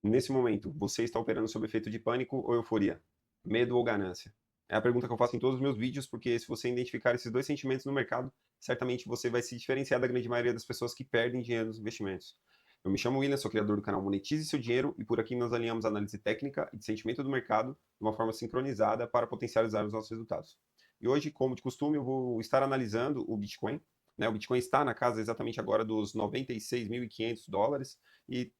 Nesse momento, você está operando sob efeito de pânico ou euforia? Medo ou ganância? É a pergunta que eu faço em todos os meus vídeos, porque se você identificar esses dois sentimentos no mercado, certamente você vai se diferenciar da grande maioria das pessoas que perdem dinheiro nos investimentos. Eu me chamo William, sou criador do canal Monetize Seu Dinheiro e por aqui nós alinhamos análise técnica e de sentimento do mercado de uma forma sincronizada para potencializar os nossos resultados. E hoje, como de costume, eu vou estar analisando o Bitcoin. O Bitcoin está na casa exatamente agora dos US$ 96.500 e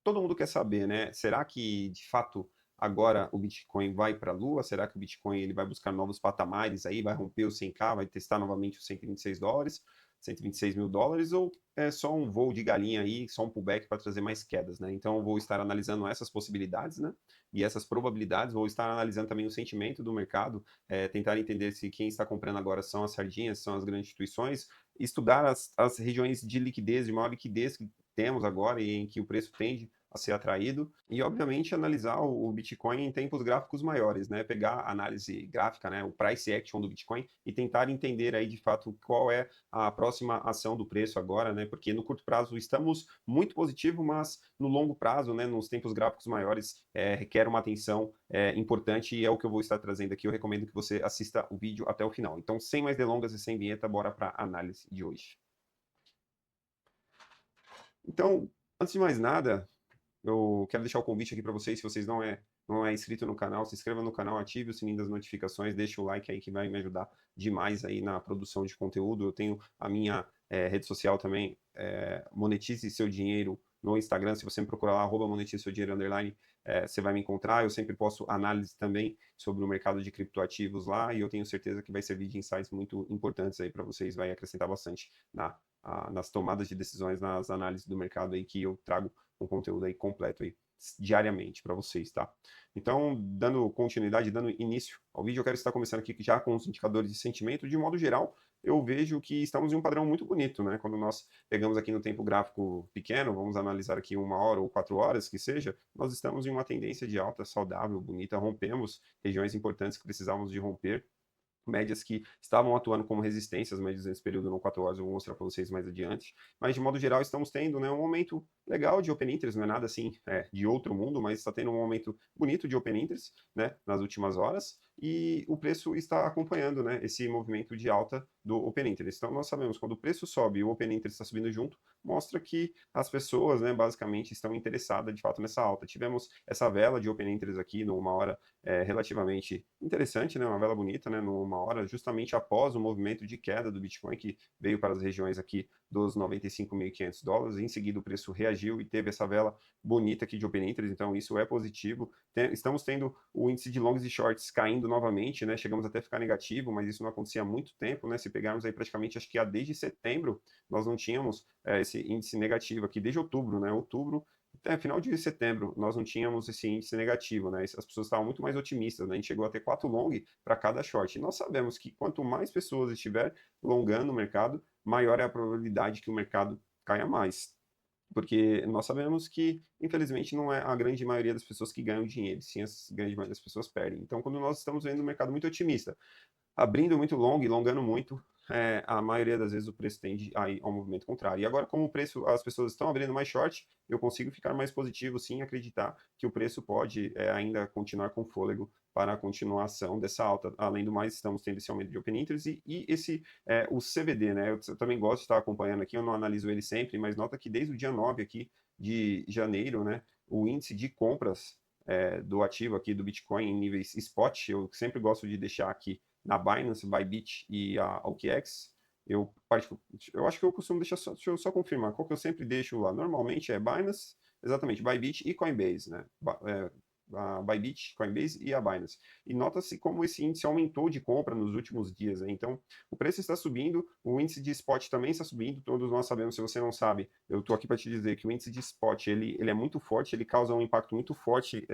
todo mundo quer saber, né? Será que de fato agora o Bitcoin vai para a Lua? Será que o Bitcoin ele vai buscar novos patamares aí, vai romper os 100K, vai testar novamente os US$ 126, US$ 126.000, ou é só um voo de galinha aí, só um pullback para trazer mais quedas, né? Então eu vou estar analisando essas possibilidades, né? E essas probabilidades, vou estar analisando também o sentimento do mercado, tentar entender se quem está comprando agora são as sardinhas, são as grandes instituições, estudar as regiões de liquidez, de maior liquidez que temos agora e em que o preço tende a ser atraído e, obviamente, analisar o Bitcoin em tempos gráficos maiores, né? Pegar a análise gráfica, né? O price action do Bitcoin e tentar entender aí de fato qual é a próxima ação do preço agora, né? Porque no curto prazo estamos muito positivo, mas no longo prazo, né? Nos tempos gráficos maiores, requer uma atenção importante e é o que eu vou estar trazendo aqui. Eu recomendo que você assista o vídeo até o final. Então, sem mais delongas e sem vinheta, bora para a análise de hoje. Então, antes de mais nada, eu quero deixar o convite aqui para vocês, se vocês não é inscrito no canal, se inscreva no canal, ative o sininho das notificações, deixa o like aí que vai me ajudar demais aí na produção de conteúdo. Eu tenho a minha rede social também, Monetize Seu Dinheiro no Instagram. Se você me procurar lá, @monetize seu dinheiro underline, você vai me encontrar. Eu sempre posto análise também sobre o mercado de criptoativos lá e eu tenho certeza que vai servir de insights muito importantes aí para vocês, vai acrescentar bastante nas tomadas de decisões, nas análises do mercado aí que eu trago um conteúdo aí completo aí diariamente para vocês, tá? Então, dando continuidade, dando início ao vídeo, eu quero estar começando aqui já com os indicadores de sentimento. De modo geral, eu vejo que estamos em um padrão muito bonito, né? Quando nós pegamos aqui no tempo gráfico pequeno, vamos analisar aqui 1 hora ou 4 horas, que seja, nós estamos em uma tendência de alta saudável, bonita, rompemos regiões importantes que precisávamos de romper, médias que estavam atuando como resistências, médias nesse período no 4 horas, eu vou mostrar para vocês mais adiante. Mas, de modo geral, estamos tendo, né, um momento legal de Open Interest, não é nada assim de outro mundo, mas está tendo um momento bonito de Open Interest, né, nas últimas horas, e o preço está acompanhando, né, esse movimento de alta do Open Interest. Então, nós sabemos, quando o preço sobe e o Open Interest está subindo junto, mostra que as pessoas, né, basicamente estão interessadas, de fato, nessa alta. Tivemos essa vela de Open Interest aqui, numa hora relativamente interessante, né, uma vela bonita, né, numa hora justamente após o movimento de queda do Bitcoin, que veio para as regiões aqui dos US$ 95.500, em seguida o preço reagiu e teve essa vela bonita aqui de Open Interest, então isso é positivo. Estamos tendo o índice de longs e shorts caindo novamente, né, chegamos até a ficar negativo, mas isso não acontecia há muito tempo, né, se pegarmos aí praticamente, acho que desde setembro, nós não tínhamos esse índice negativo aqui, desde outubro, né, outubro até final de setembro, nós não tínhamos esse índice negativo, né? As pessoas estavam muito mais otimistas, né? A gente chegou a ter 4 long para cada short. E nós sabemos que quanto mais pessoas estiver longando o mercado, maior é a probabilidade que o mercado caia mais. Porque nós sabemos que, infelizmente, não é a grande maioria das pessoas que ganham dinheiro, sim a grande maioria das pessoas perdem. Então, quando nós estamos vendo um mercado muito otimista, abrindo muito long e longando muito, a maioria das vezes o preço tende a ir ao movimento contrário. E agora, como o preço, as pessoas estão abrindo mais short, eu consigo ficar mais positivo, sim, acreditar que o preço pode ainda continuar com fôlego para a continuação dessa alta. Além do mais, estamos tendo esse aumento de open interest e esse, o CVD, né? Eu também gosto de estar acompanhando aqui, eu não analiso ele sempre, mas nota que desde o dia 9 aqui de janeiro, né, o índice de compras do ativo aqui do Bitcoin em níveis spot, eu sempre gosto de deixar aqui na Binance, Bybit e a OKX. Eu acho que eu costumo deixar só, deixa eu só confirmar, qual que eu sempre deixo lá? Normalmente é Binance, exatamente, Bybit e Coinbase, né? A Bybit, Coinbase e a Binance. E nota-se como esse índice aumentou de compra nos últimos dias, né? Então, o preço está subindo, o índice de spot também está subindo, todos nós sabemos, se você não sabe, eu estou aqui para te dizer que o índice de spot, ele é muito forte, ele causa um impacto muito forte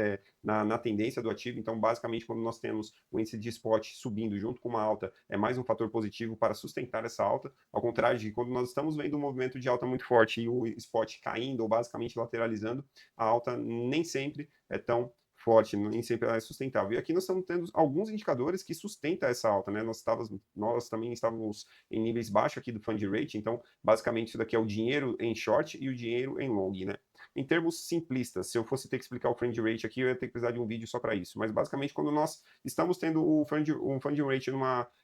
na tendência do ativo, então, basicamente, quando nós temos o índice de spot subindo junto com uma alta, é mais um fator positivo para sustentar essa alta, ao contrário de quando nós estamos vendo um movimento de alta muito forte e o spot caindo ou basicamente lateralizando, a alta nem sempre é tão forte, nem sempre ela é sustentável. E aqui nós estamos tendo alguns indicadores que sustentam essa alta, né? Nós também estávamos em níveis baixos aqui do fund rate, então basicamente isso daqui é o dinheiro em short e o dinheiro em long, né? em termos simplistas, se eu fosse ter que explicar o funding rate aqui, eu ia ter que precisar de um vídeo só para isso. Mas basicamente, quando nós estamos tendo um funding rate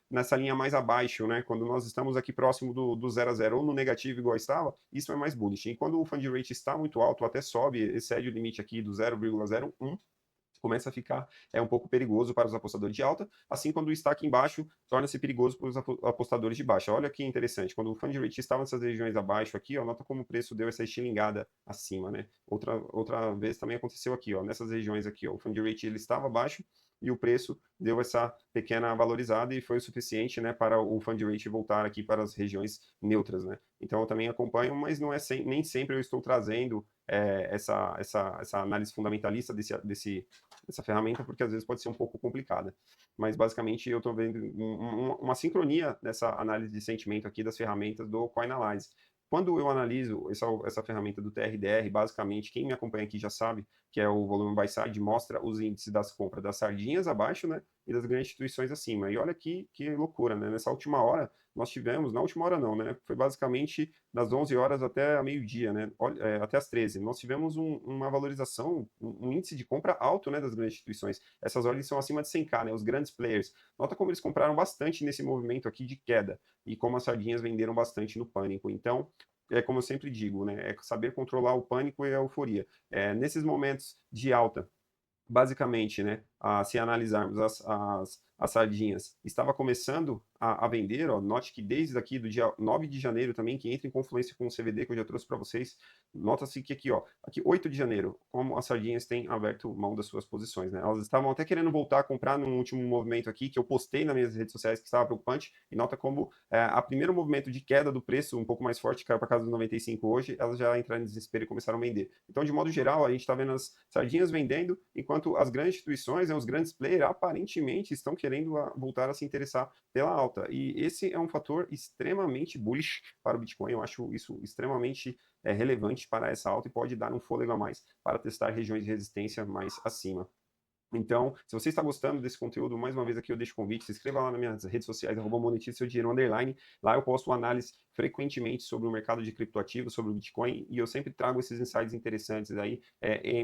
nessa linha mais abaixo, né? Quando nós estamos aqui próximo do 0 a 0 ou no negativo igual estava, isso é mais bullish. E quando o funding rate está muito alto, até sobe, excede o limite aqui do 0,01, começa a ficar um pouco perigoso para os apostadores de alta, assim quando está aqui embaixo, torna-se perigoso para os apostadores de baixa. Olha que interessante, quando o funding rate estava nessas regiões abaixo aqui, ó, nota como o preço deu essa estilingada acima, né? Outra vez também aconteceu aqui, ó, nessas regiões aqui, ó, o funding rate ele estava abaixo e o preço deu essa pequena valorizada e foi o suficiente, né, para o funding rate voltar aqui para as regiões neutras, né? Então eu também acompanho, mas não é nem sempre eu estou trazendo essa análise fundamentalista dessa ferramenta, porque às vezes pode ser um pouco complicada. Mas basicamente eu estou vendo uma sincronia nessa análise de sentimento aqui das ferramentas do CoinAlyze. Quando eu analiso essa ferramenta do TRDR, basicamente, quem me acompanha aqui já sabe que é o volume buy side, mostra os índices das compras das sardinhas abaixo, né, e das grandes instituições acima. E olha que loucura, né, nessa última hora, nós tivemos, na última hora não, né, foi basicamente das 11 horas até meio-dia, né, até as 13, nós tivemos uma valorização, um índice de compra alto, né, das grandes instituições. Essas ordens são acima de 100k, né, os grandes players. Nota como eles compraram bastante nesse movimento aqui de queda, e como as sardinhas venderam bastante no pânico. Então, é como eu sempre digo, né, é saber controlar o pânico e a euforia. Nesses momentos de alta, basicamente, né, se analisarmos as sardinhas, estava começando a vender, ó, note que desde aqui do dia 9 de janeiro também, que entra em confluência com o CVD, que eu já trouxe para vocês, nota-se que aqui, ó, aqui 8 de janeiro, como as sardinhas têm aberto mão das suas posições, né, elas estavam até querendo voltar a comprar num último movimento aqui, que eu postei nas minhas redes sociais, que estava preocupante, e nota como a primeiro movimento de queda do preço, um pouco mais forte, caiu para casa dos 95 hoje, elas já entraram em desespero e começaram a vender. Então, de modo geral, a gente está vendo as sardinhas vendendo, enquanto as grandes instituições, né, os grandes players, aparentemente estão querendo voltar a se interessar pela alta. E esse é um fator extremamente bullish para o Bitcoin. Eu acho isso extremamente relevante para essa alta e pode dar um fôlego a mais para testar regiões de resistência mais acima. Então, se você está gostando desse conteúdo, mais uma vez aqui eu deixo o convite, se inscreva lá nas minhas redes sociais, @monetize seu dinheiro _. Lá eu posto análise frequentemente sobre o mercado de criptoativos, sobre o Bitcoin, e eu sempre trago esses insights interessantes aí,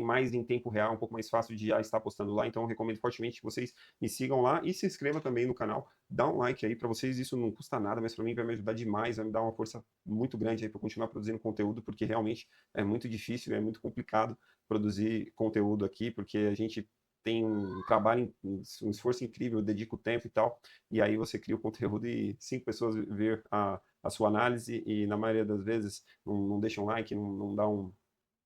mais em tempo real, um pouco mais fácil de já estar postando lá. Então, eu recomendo fortemente que vocês me sigam lá e se inscrevam também no canal. Dá um like aí para vocês, isso não custa nada, mas para mim vai me ajudar demais, vai me dar uma força muito grande aí para continuar produzindo conteúdo, porque realmente é muito difícil, é muito complicado produzir conteúdo aqui, porque a gente tem um trabalho, um esforço incrível, eu dedico tempo e tal, e aí você cria o conteúdo e 5 pessoas ver a sua análise e na maioria das vezes não deixa um like, não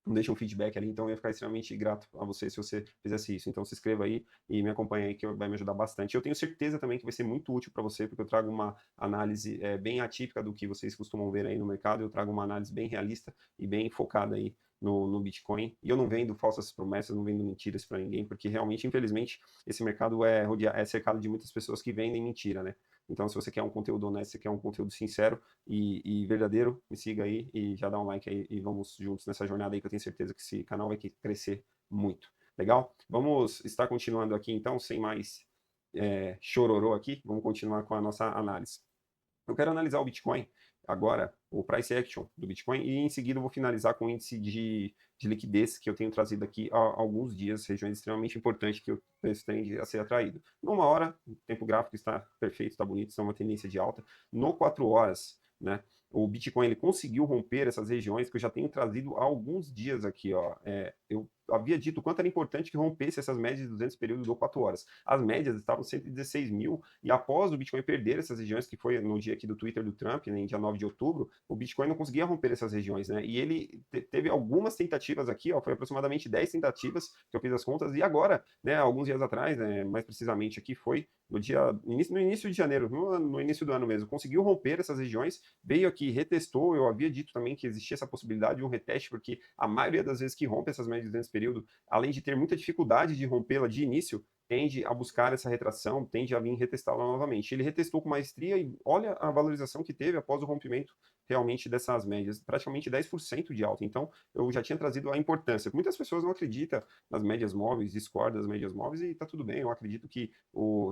deixa um feedback ali, então eu ia ficar extremamente grato a você se você fizesse isso. Então se inscreva aí e me acompanhe aí que vai me ajudar bastante. Eu tenho certeza também que vai ser muito útil para você, porque eu trago uma análise bem atípica do que vocês costumam ver aí no mercado, eu trago uma análise bem realista e bem focada aí no Bitcoin. E eu não vendo falsas promessas, não vendo mentiras para ninguém, porque realmente, infelizmente, esse mercado é cercado de muitas pessoas que vendem mentira, né? Então, se você quer um conteúdo honesto, se quer um conteúdo sincero e verdadeiro, me siga aí e já dá um like aí e vamos juntos nessa jornada aí que eu tenho certeza que esse canal vai crescer muito. Legal? Vamos estar continuando aqui então, sem mais chororô aqui, vamos continuar com a nossa análise. Eu quero analisar o Bitcoin agora, o price action do Bitcoin, e em seguida eu vou finalizar com o índice de liquidez que eu tenho trazido aqui há alguns dias, regiões extremamente importantes que o preço tende a ser atraído. Numa hora, o tempo gráfico está perfeito, está bonito, está uma tendência de alta. No 4 horas, né, o Bitcoin ele conseguiu romper essas regiões que eu já tenho trazido há alguns dias aqui. Ó. Eu havia dito o quanto era importante que rompesse essas médias de 200 períodos do 4 horas. As médias estavam 116 mil, e após o Bitcoin perder essas regiões, que foi no dia aqui do Twitter do Trump, né, em dia 9 de outubro, o Bitcoin não conseguia romper essas regiões, né? E ele teve algumas tentativas aqui, ó, foi aproximadamente 10 tentativas que eu fiz as contas, e agora, né, alguns dias atrás, né, mais precisamente aqui, foi no início de janeiro, no início do ano mesmo, conseguiu romper essas regiões, veio aqui, retestou, eu havia dito também que existia essa possibilidade de um reteste, porque a maioria das vezes que rompe essas médias de 200 período, além de ter muita dificuldade de rompê-la de início, tende a buscar essa retração, tende a vir retestá-la novamente. Ele retestou com maestria e olha a valorização que teve após o rompimento realmente dessas médias, praticamente 10% de alta. Então, eu já tinha trazido a importância. Muitas pessoas não acreditam nas médias móveis, discordam das médias móveis e está tudo bem. Eu acredito que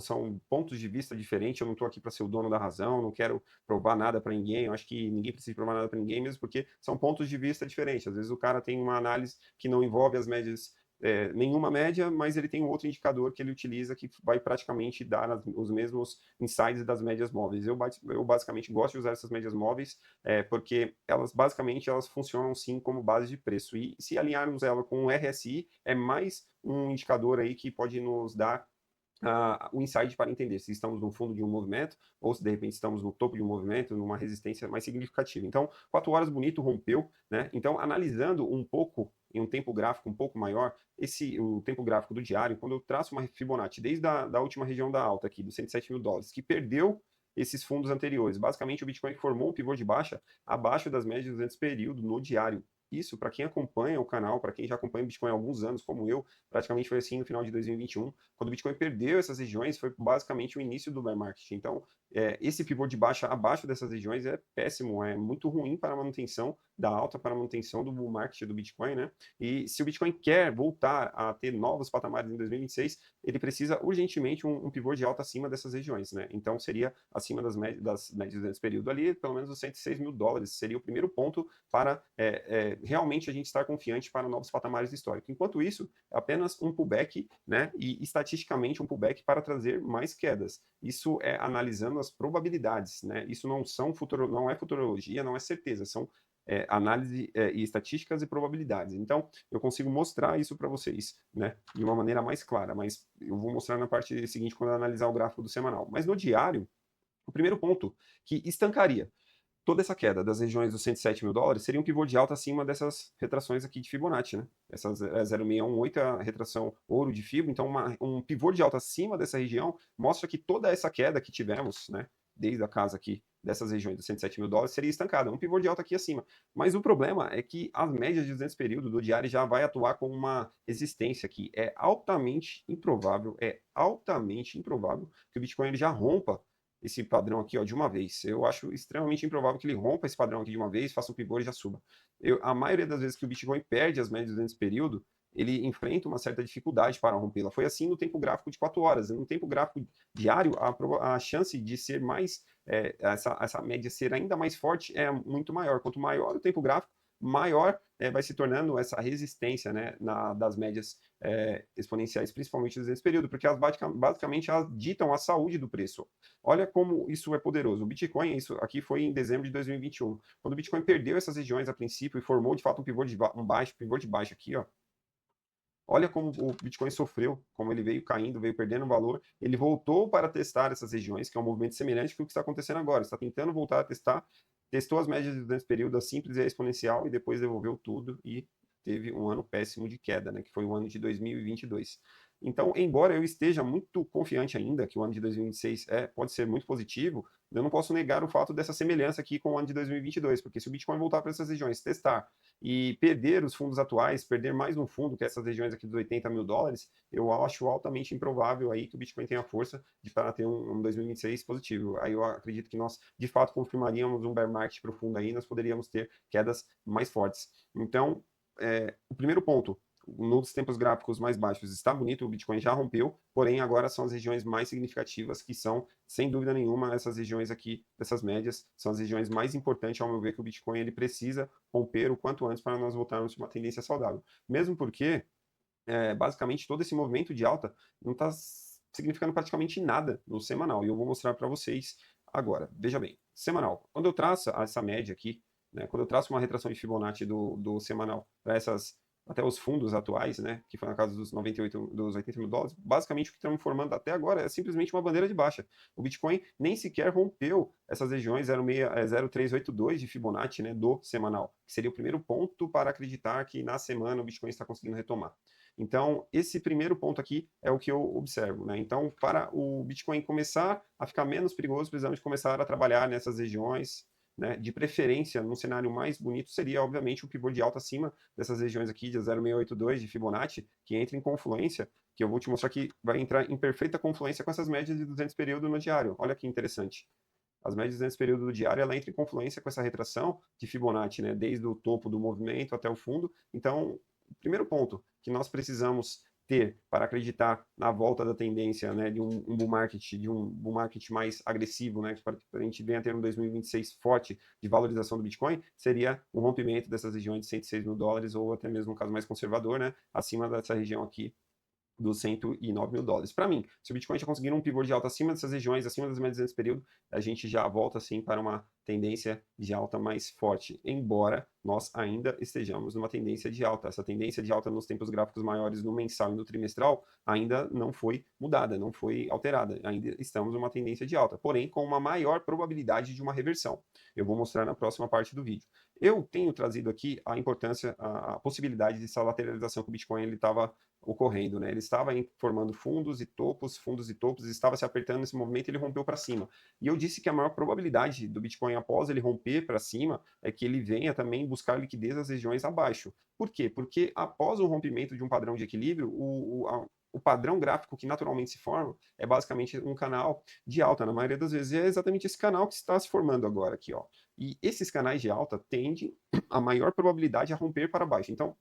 são pontos de vista diferentes. Eu não estou aqui para ser o dono da razão, não quero provar nada para ninguém. Eu acho que ninguém precisa provar nada para ninguém, mesmo porque são pontos de vista diferentes. Às vezes o cara tem uma análise que não envolve as médias nenhuma média, mas ele tem um outro indicador que ele utiliza que vai praticamente dar os mesmos insights das médias móveis. Eu basicamente gosto de usar essas médias móveis porque elas basicamente elas funcionam sim como base de preço. E se alinharmos ela com o RSI, é mais um indicador aí que pode nos dar o insight para entender se estamos no fundo de um movimento ou se de repente estamos no topo de um movimento, numa resistência mais significativa. Então, 4 horas bonito, rompeu, né? Então, analisando um pouco em um tempo gráfico um pouco maior, o tempo gráfico do diário, quando eu traço uma Fibonacci desde da última região da alta aqui, dos 107 mil dólares, que perdeu esses fundos anteriores. Basicamente, o Bitcoin formou um pivô de baixa abaixo das médias desse período no diário. Isso, para quem acompanha o canal, para quem já acompanha o Bitcoin há alguns anos, como eu, praticamente foi assim no final de 2021. Quando o Bitcoin perdeu essas regiões, foi basicamente o início do bear market. Então, esse pivô de baixa abaixo dessas regiões é péssimo, é muito ruim para a manutenção da alta, para a manutenção do bull market do Bitcoin, né? E se o Bitcoin quer voltar a ter novos patamares em 2026, ele precisa urgentemente um pivô de alta acima dessas regiões, né? Então, seria acima das médias desse período ali, pelo menos os 106 mil dólares. Seria o primeiro ponto para realmente a gente estar confiante para novos patamares históricos. Enquanto isso, é apenas um pullback, né? E estatisticamente um pullback para trazer mais quedas. Isso é analisando as probabilidades, né? Isso não é futurologia, não é certeza, são análise e estatísticas e probabilidades. Então, eu consigo mostrar isso para vocês, né? De uma maneira mais clara, mas eu vou mostrar na parte seguinte quando eu analisar o gráfico do semanal. Mas no diário, o primeiro ponto que estancaria toda essa queda das regiões dos 107 mil dólares seria um pivô de alta acima dessas retrações aqui de Fibonacci, né? Essas 0,618 é a retração ouro de Fibo, então um pivô de alta acima dessa região mostra que toda essa queda que tivemos, né, desde a casa aqui dessas regiões dos 107 mil dólares seria estancada, um pivô de alta aqui acima. Mas o problema é que as médias de 200 período do diário já vai atuar como uma resistência aqui. É altamente improvável que o Bitcoin ele já rompa esse padrão aqui, ó, de uma vez. Eu acho extremamente improvável que ele rompa esse padrão aqui de uma vez, faça um pivô e já suba. A maioria das vezes que o Bitcoin perde as médias nesse período, ele enfrenta uma certa dificuldade para rompê-la. Foi assim no tempo gráfico de 4 horas. No tempo gráfico diário, a chance de ser mais, essa média ser ainda mais forte é muito maior. Quanto maior o tempo gráfico, maior vai se tornando essa resistência, né, das médias exponenciais, principalmente nesse período, porque elas basicamente elas ditam a saúde do preço. Olha como isso é poderoso. O Bitcoin, isso aqui foi em dezembro de 2021, quando o Bitcoin perdeu essas regiões a princípio e formou de fato um pivô de baixo aqui, ó. Olha como o Bitcoin sofreu, como ele veio caindo, veio perdendo valor. Ele voltou para testar essas regiões, que é um movimento semelhante com o que está acontecendo agora. Está tentando voltar a testar, testou as médias nesse período, a simples e a exponencial, e depois devolveu tudo e teve um ano péssimo de queda, né, que foi o ano de 2022. Então, embora eu esteja muito confiante ainda que o ano de 2026 pode ser muito positivo, eu não posso negar o fato dessa semelhança aqui com o ano de 2022, porque se o Bitcoin voltar para essas regiões, testar e perder os fundos atuais, perder mais um fundo, que é essas regiões aqui dos 80 mil dólares, eu acho altamente improvável aí que o Bitcoin tenha força para ter um 2026 positivo. Aí eu acredito que nós, de fato, confirmaríamos um bear market profundo aí, nós poderíamos ter quedas mais fortes. Então, o primeiro ponto, nos tempos gráficos mais baixos está bonito, o Bitcoin já rompeu, porém agora são as regiões mais significativas que são, sem dúvida nenhuma, essas regiões aqui, dessas médias, são as regiões mais importantes, ao meu ver, que o Bitcoin ele precisa romper o quanto antes para nós voltarmos a uma tendência saudável. Mesmo porque, basicamente, todo esse movimento de alta não está significando praticamente nada no semanal, e eu vou mostrar para vocês agora. Veja bem, semanal, quando eu traço essa média aqui, né, quando eu traço uma retração de Fibonacci do semanal para essas até os fundos atuais, né, que foi na casa dos 98, dos 80 mil dólares, basicamente o que estamos formando até agora é simplesmente uma bandeira de baixa. O Bitcoin nem sequer rompeu essas regiões 0,382 de Fibonacci, né, do semanal, que seria o primeiro ponto para acreditar que na semana o Bitcoin está conseguindo retomar. Então, esse primeiro ponto aqui é o que eu observo, né? Então, para o Bitcoin começar a ficar menos perigoso, precisamos começar a trabalhar nessas regiões né? De preferência, num cenário mais bonito, seria, obviamente, o pivô de alta acima dessas regiões aqui, de 0,682 de Fibonacci, que entra em confluência, que eu vou te mostrar que vai entrar em perfeita confluência com essas médias de 200 período no diário. Olha que interessante. As médias nesse período do diário, ela entra em confluência com essa retração de Fibonacci, né, desde o topo do movimento até o fundo. Então, o primeiro ponto que nós precisamos ter para acreditar na volta da tendência, né, de um bull market mais agressivo, né, para a gente venha ter um 2026 forte de valorização do Bitcoin, seria um rompimento dessas regiões de 106 mil dólares, ou até mesmo um caso mais conservador, né, acima dessa região aqui dos 109 mil dólares. Para mim, se o Bitcoin já conseguir um pivô de alta acima dessas regiões, acima das médias desse período, a gente já volta assim para uma tendência de alta mais forte, embora nós ainda estejamos numa tendência de alta. Essa tendência de alta nos tempos gráficos maiores no mensal e no trimestral ainda não foi mudada, não foi alterada. Ainda estamos numa tendência de alta, porém com uma maior probabilidade de uma reversão. Eu vou mostrar na próxima parte do vídeo. Eu tenho trazido aqui a importância, a possibilidade dessa lateralização que o Bitcoin ele estava ocorrendo, né? Ele estava formando fundos e topos, estava se apertando nesse movimento e ele rompeu para cima. E eu disse que a maior probabilidade do Bitcoin após ele romper para cima é que ele venha também buscar liquidez nas regiões abaixo. Por quê? Porque após o rompimento de um padrão de equilíbrio, o padrão gráfico que naturalmente se forma é basicamente um canal de alta, na maioria das vezes. E é exatamente esse canal que está se formando agora aqui, ó. E esses canais de alta tendem a maior probabilidade a romper para baixo. Então,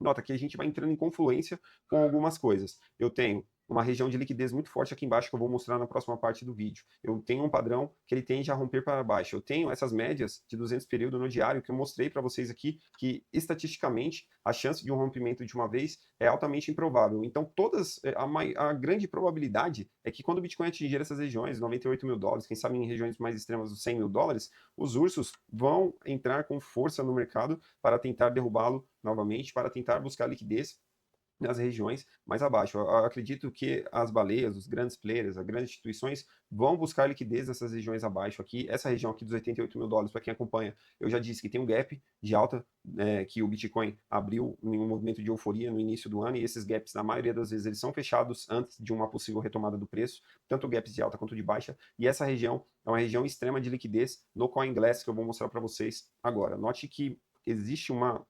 nota que a gente vai entrando em confluência com algumas coisas. Eu tenho uma região de liquidez muito forte aqui embaixo que eu vou mostrar na próxima parte do vídeo. Eu tenho um padrão que ele tende a romper para baixo. Eu tenho essas médias de 200 período no diário que eu mostrei para vocês aqui, que estatisticamente a chance de um rompimento de uma vez é altamente improvável. Então, a grande probabilidade é que quando o Bitcoin atingir essas regiões, 98 mil dólares, quem sabe em regiões mais extremas dos 100 mil dólares, os ursos vão entrar com força no mercado para tentar derrubá-lo novamente, para tentar buscar liquidez nas regiões mais abaixo. Eu acredito que as baleias, os grandes players, as grandes instituições vão buscar liquidez nessas regiões abaixo aqui. Essa região aqui dos 88 mil dólares, para quem acompanha, eu já disse que tem um gap de alta que o Bitcoin abriu em um movimento de euforia no início do ano, e esses gaps, na maioria das vezes, eles são fechados antes de uma possível retomada do preço, tanto gaps de alta quanto de baixa, e essa região é uma região extrema de liquidez no CoinGlass, que eu vou mostrar para vocês agora. Note que existe uma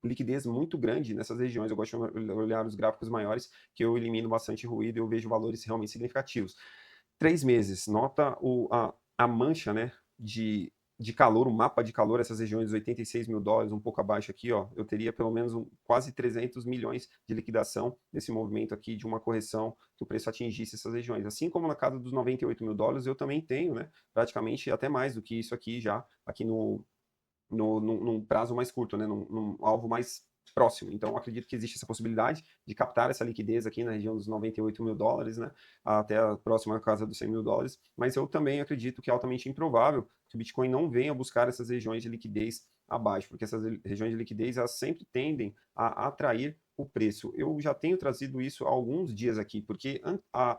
liquidez muito grande nessas regiões. Eu gosto de olhar os gráficos maiores, que eu elimino bastante ruído e eu vejo valores realmente significativos. 3 meses, nota a mancha, né, de calor, o mapa de calor, essas regiões, 86 mil dólares, um pouco abaixo aqui, ó, eu teria pelo menos quase 300 milhões de liquidação nesse movimento aqui de uma correção que o preço atingisse essas regiões. Assim como na casa dos 98 mil dólares, eu também tenho, né, praticamente até mais do que isso aqui já, aqui num prazo mais curto, né, num alvo mais próximo. Então, acredito que existe essa possibilidade de captar essa liquidez aqui na região dos 98 mil dólares, né, até a próxima casa dos 100 mil dólares, mas eu também acredito que é altamente improvável que o Bitcoin não venha buscar essas regiões de liquidez abaixo, porque essas regiões de liquidez elas sempre tendem a atrair o preço. Eu já tenho trazido isso há alguns dias aqui, porque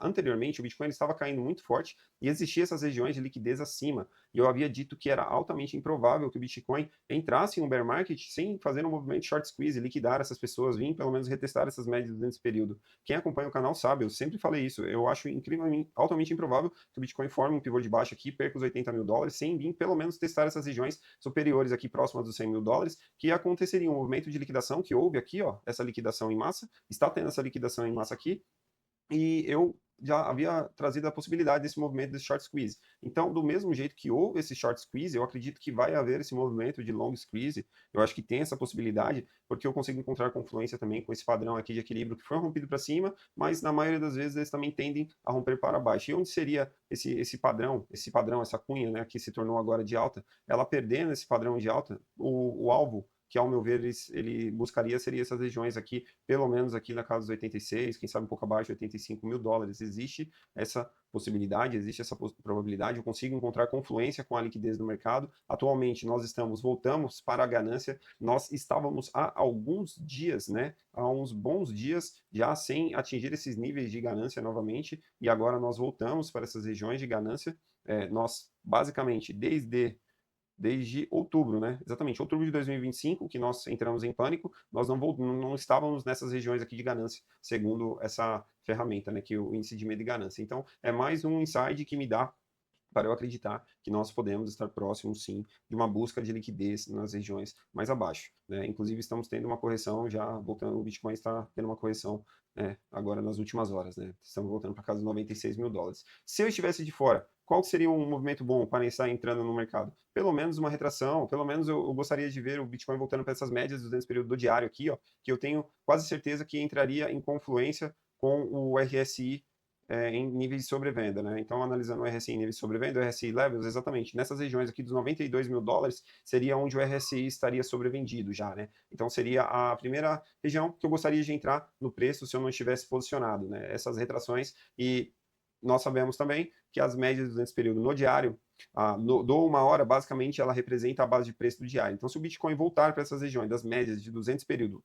anteriormente o Bitcoin estava caindo muito forte e existiam essas regiões de liquidez acima. E eu havia dito que era altamente improvável que o Bitcoin entrasse em um bear market sem fazer um movimento short squeeze, liquidar essas pessoas, vir pelo menos retestar essas médias nesse período. Quem acompanha o canal sabe, eu sempre falei isso. Eu acho incrivelmente, altamente improvável que o Bitcoin forme um pivô de baixo aqui, perca os 80 mil dólares, sem vir pelo menos testar essas regiões superiores aqui próximas dos 100 mil dólares, que aconteceria um movimento de liquidação que houve aqui, ó, essa liquidação em massa, está tendo essa liquidação em massa aqui, e eu já havia trazido a possibilidade desse movimento desse short squeeze. Então, do mesmo jeito que houve esse short squeeze, eu acredito que vai haver esse movimento de long squeeze. Eu acho que tem essa possibilidade, porque eu consigo encontrar confluência também com esse padrão aqui de equilíbrio que foi rompido para cima, mas na maioria das vezes eles também tendem a romper para baixo. E onde seria esse padrão, essa cunha, né, que se tornou agora de alta, ela perdendo esse padrão de alta, o alvo que ao meu ver ele buscaria seria essas regiões aqui, pelo menos aqui na casa dos 86, quem sabe um pouco abaixo, 85 mil dólares. Existe essa possibilidade, existe essa probabilidade, eu consigo encontrar confluência com a liquidez do mercado. Atualmente nós voltamos para a ganância, nós estávamos há alguns dias, né, há uns bons dias já sem atingir esses níveis de ganância novamente, e agora nós voltamos para essas regiões de ganância. Nós basicamente desde outubro, né? Exatamente, outubro de 2025, que nós entramos em pânico, nós não estávamos nessas regiões aqui de ganância, segundo essa ferramenta, né? Que é o índice de medo e ganância. Então, é mais um insight que me dá para eu acreditar que nós podemos estar próximos, sim, de uma busca de liquidez nas regiões mais abaixo, né? Inclusive, estamos tendo uma correção, já voltando, o Bitcoin está tendo uma correção, né, agora nas últimas horas, né? Estamos voltando para casa dos 96 mil dólares. Se eu estivesse de fora, qual seria um movimento bom para estar entrando no mercado? Pelo menos uma retração, pelo menos eu gostaria de ver o Bitcoin voltando para essas médias dos 200 período do diário aqui, ó, que eu tenho quase certeza que entraria em confluência com o RSI em níveis de sobrevenda, né? Então, analisando o RSI em níveis de sobrevenda, o RSI levels, exatamente, nessas regiões aqui dos 92 mil dólares, seria onde o RSI estaria sobrevendido já, né? Então, seria a primeira região que eu gostaria de entrar no preço se eu não estivesse posicionado, né? Essas retrações e nós sabemos também que as médias de 200 período no diário, do uma hora, basicamente, ela representa a base de preço do diário. Então, se o Bitcoin voltar para essas regiões das médias de 200 período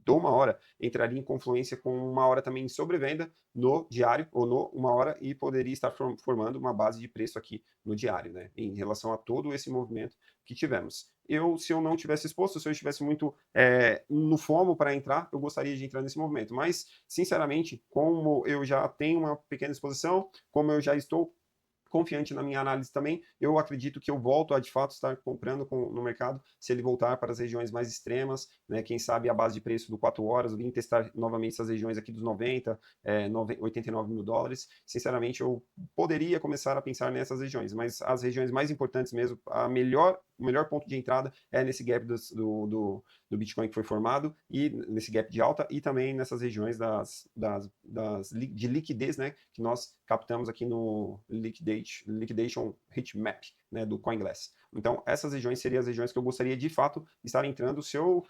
do uma hora, entraria em confluência com uma hora também em sobrevenda no diário ou no uma hora e poderia estar formando uma base de preço aqui no diário, né? Em relação a todo esse movimento que tivemos. Se eu não tivesse exposto, se eu estivesse muito no FOMO para entrar, eu gostaria de entrar nesse movimento. Mas, sinceramente, como eu já tenho uma pequena exposição, como eu já estou confiante na minha análise também, eu acredito que eu volto a de fato estar comprando no mercado se ele voltar para as regiões mais extremas, né? Quem sabe a base de preço do 4 horas, eu vim testar novamente essas regiões aqui dos 90, 89 mil dólares. Sinceramente, eu poderia começar a pensar nessas regiões, mas as regiões mais importantes mesmo, o melhor ponto de entrada é nesse gap do Bitcoin que foi formado e nesse gap de alta e também nessas regiões de liquidez, né, que nós captamos aqui no Liquidation Heatmap, né, do CoinGlass. Então, essas regiões seriam as regiões que eu gostaria de fato estar entrando. Se eu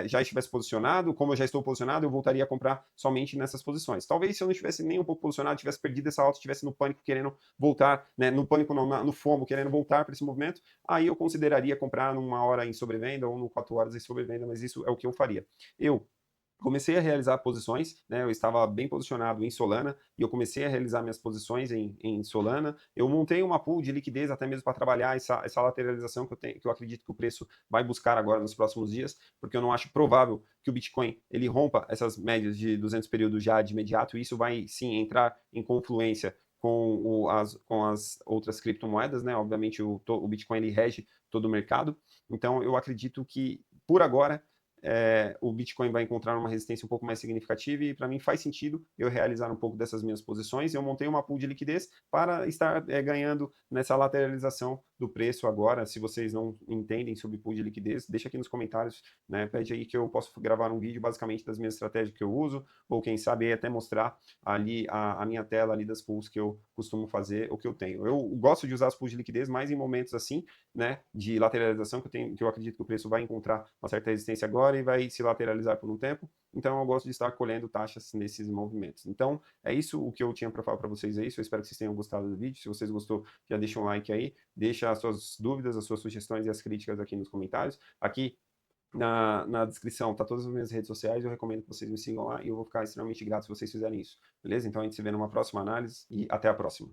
já estivesse posicionado, como eu já estou posicionado, eu voltaria a comprar somente nessas posições. Talvez se eu não estivesse nem um pouco posicionado, tivesse perdido essa alta, estivesse no pânico querendo voltar, né, no pânico não, no FOMO querendo voltar para esse movimento, aí eu consideraria comprar numa hora em sobrevenda ou no 4 horas em sobrevenda, mas isso é o que eu faria. Eu comecei a realizar posições, né? Eu estava bem posicionado em Solana e eu comecei a realizar minhas posições em Solana. Eu montei uma pool de liquidez até mesmo para trabalhar essa lateralização que eu acredito que o preço vai buscar agora nos próximos dias, porque eu não acho provável que o Bitcoin ele rompa essas médias de 200 períodos já de imediato, e isso vai sim entrar em confluência com as outras criptomoedas, né? Obviamente o Bitcoin ele rege todo o mercado, então eu acredito que por agora o Bitcoin vai encontrar uma resistência um pouco mais significativa e para mim faz sentido eu realizar um pouco dessas minhas posições. Eu montei uma pool de liquidez para estar ganhando nessa lateralização do preço agora. Se vocês não entendem sobre pool de liquidez, deixa aqui nos comentários, né? Pede aí que eu posso gravar um vídeo basicamente das minhas estratégias que eu uso, ou quem sabe até mostrar ali a minha tela ali das pools que eu costumo fazer, o que eu tenho. Eu gosto de usar as pools de liquidez mais em momentos assim, né, de lateralização que eu acredito que o preço vai encontrar uma certa resistência agora e vai se lateralizar por um tempo. Então eu gosto de estar colhendo taxas nesses movimentos. Então é isso o que eu tinha para falar para vocês aí. Eu espero que vocês tenham gostado do vídeo. Se vocês gostou, já deixa um like aí, deixa as suas dúvidas, as suas sugestões e as críticas aqui nos comentários. Aqui na descrição tá todas as minhas redes sociais. Eu recomendo que vocês me sigam lá e eu vou ficar extremamente grato se vocês fizerem isso. Beleza? Então a gente se vê numa próxima análise e até a próxima.